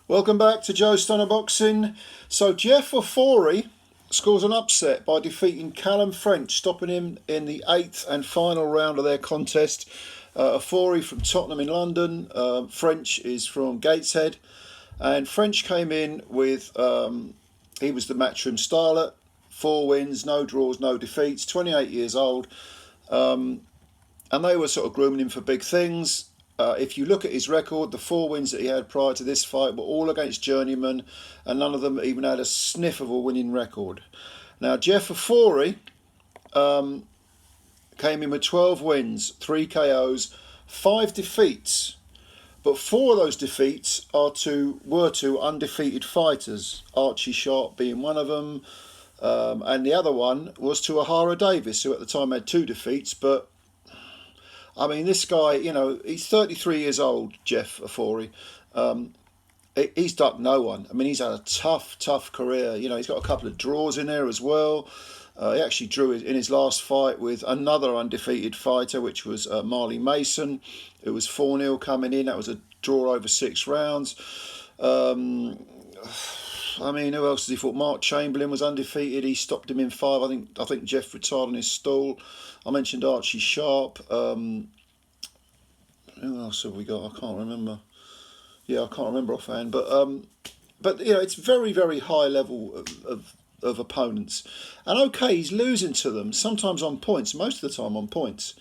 Welcome back to Joe Stunner Boxing. So Jeff Ofori scores an upset by defeating Callum French, stopping him in the 8th and final round of their contest. Ofori from Tottenham in London, French is from Gateshead, and French came in with, he was the Matchroom starlet, 4 wins, no draws, no defeats, 28 years old, and they were sort of grooming him for big things. If you look at his record, the 4 wins that he had prior to this fight were all against journeymen, and none of them even had a sniff of a winning record. Now, Jeff Ofori came in with 12 wins, 3 KOs, 5 defeats, but 4 of those defeats were to undefeated fighters, Archie Sharp being one of them, and the other one was to Ahara Davis, who at the time had 2 defeats, but I mean, this guy, you know, he's 33 years old, Jeff Ofori. He's ducked no one. I mean, he's had a tough career. You know, he's got a couple of draws in there as well. He actually drew in his last fight with another undefeated fighter, which was Marley Mason. It was 4-0 coming in. That was a draw over 6 rounds. I mean, who else has he fought? Mark Chamberlain was undefeated. He stopped him in 5. I think Jeff retired on his stall. I mentioned Archie Sharp. Who else have we got? I can't remember. Yeah, I can't remember offhand. But you know, it's very high level of opponents. And okay, he's losing to them sometimes on points, most of the time on points.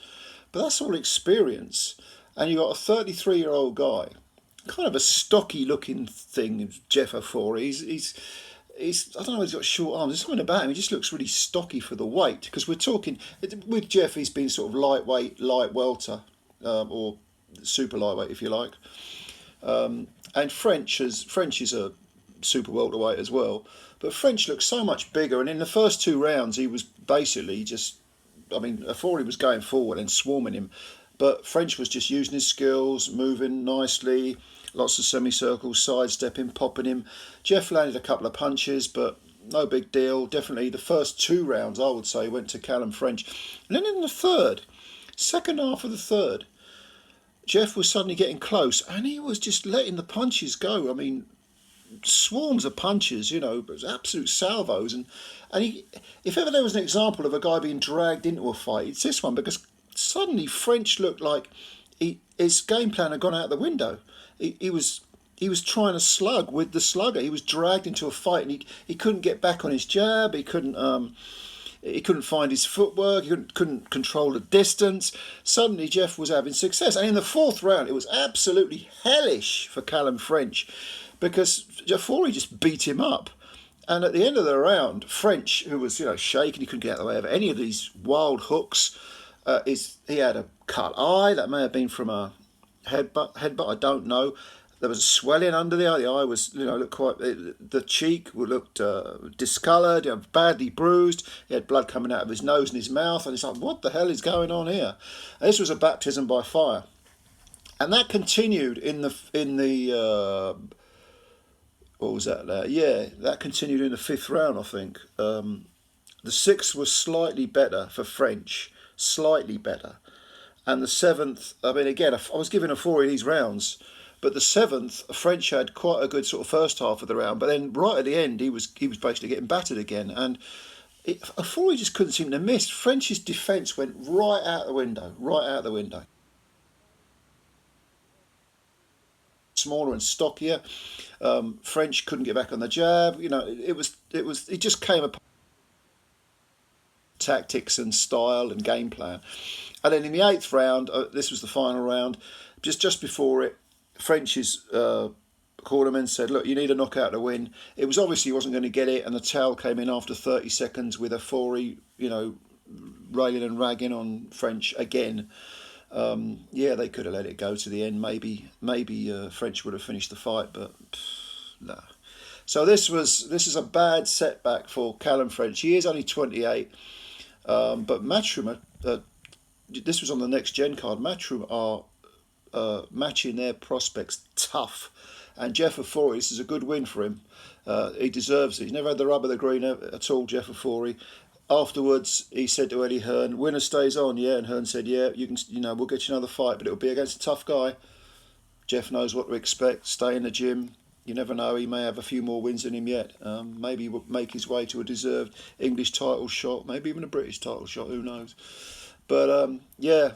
But that's all experience. And you got a 33-year-old guy, kind of a stocky looking thing, Jeff Ofori. He's I don't know, he's got short arms. There's something about him. He just looks really stocky for the weight. Because we're talking, with Jeff, he's been sort of lightweight, light welter, or super lightweight, if you like. And French is a super welterweight as well. But French looks so much bigger. And in the first 2 rounds, he was basically just, I mean, Ofori was going forward and swarming him. But French was just using his skills, moving nicely, lots of semicircles, sidestepping, popping him. Jeff landed a couple of punches, but no big deal. Definitely the first 2 rounds, I would say, went to Callum French. And then in the second half of the third, Jeff was suddenly getting close, and he was just letting the punches go. I mean, swarms of punches, you know, but it was absolute salvos. And he, if ever there was an example of a guy being dragged into a fight, it's this one, because suddenly French looked like his game plan had gone out the window. He was trying to slug with the slugger. He was dragged into a fight, and he couldn't get back on his jab. He couldn't find his footwork. He couldn't control the distance. Suddenly Jeff was having success, and in the 4th round it was absolutely hellish for Callum French, because Ofori just beat him up. And at the end of the round, French, who was, you know, shaking, he couldn't get out of the way of any of these wild hooks. He had a cut eye that may have been from a headbutt. I don't know. There was a swelling under the eye. The eye was, you know, looked quite. The cheek looked discoloured, you know, badly bruised. He had blood coming out of his nose and his mouth, and it's like, what the hell is going on here? And this was a baptism by fire, and that continued in the what was that? Yeah, that continued in the 5th round, I think. The 6th was slightly better for French. Slightly better, and the 7th, I mean, again, I was giving Ofori these rounds, but the 7th, French had quite a good sort of first half of the round, but then right at the end, he was basically getting battered again, and Ofori just couldn't seem to miss. French's defence went right out the window. Smaller and stockier. French couldn't get back on the jab. You know, it just came apart. Tactics and style and game plan. And then in the 8th round, this was the final round, just before it, French's cornerman said, look, you need a knockout to win. It was obviously he wasn't going to get it, and the towel came in after 30 seconds with Ofori, you know, railing and ragging on French again. Yeah, they could have let it go to the end. Maybe French would have finished the fight, but no. So this is a bad setback for Callum French. He is only 28. But Matchroom, this was on the next gen card. Matchroom are matching their prospects tough, and Jeff Ofori, this is a good win for him. He deserves it. He's never had the rub of the green at all, Jeff Ofori. Afterwards, he said to Eddie Hearn, "Winner stays on." Yeah, and Hearn said, "Yeah, you can. You know, we'll get you another fight, but it'll be against a tough guy." Jeff knows what to expect. Stay in the gym. you never know, he may have a few more wins in him yet. Maybe he will make his way to a deserved English title shot, maybe even a British title shot, who knows. But yeah,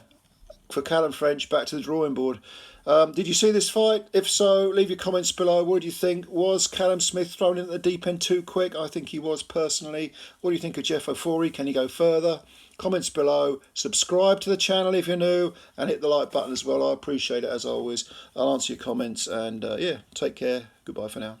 for Callum French, back to the drawing board. Did you see this fight? If so, leave your comments below. What do you think? Was Callum Smith thrown in at the deep end too quick? I think he was, personally. What do you think of Jeff Ofori? Can he go further? Comments below. Subscribe to the channel if you're new, and hit the like button as well. I appreciate it as always. I'll answer your comments, and yeah, take care. Goodbye for now.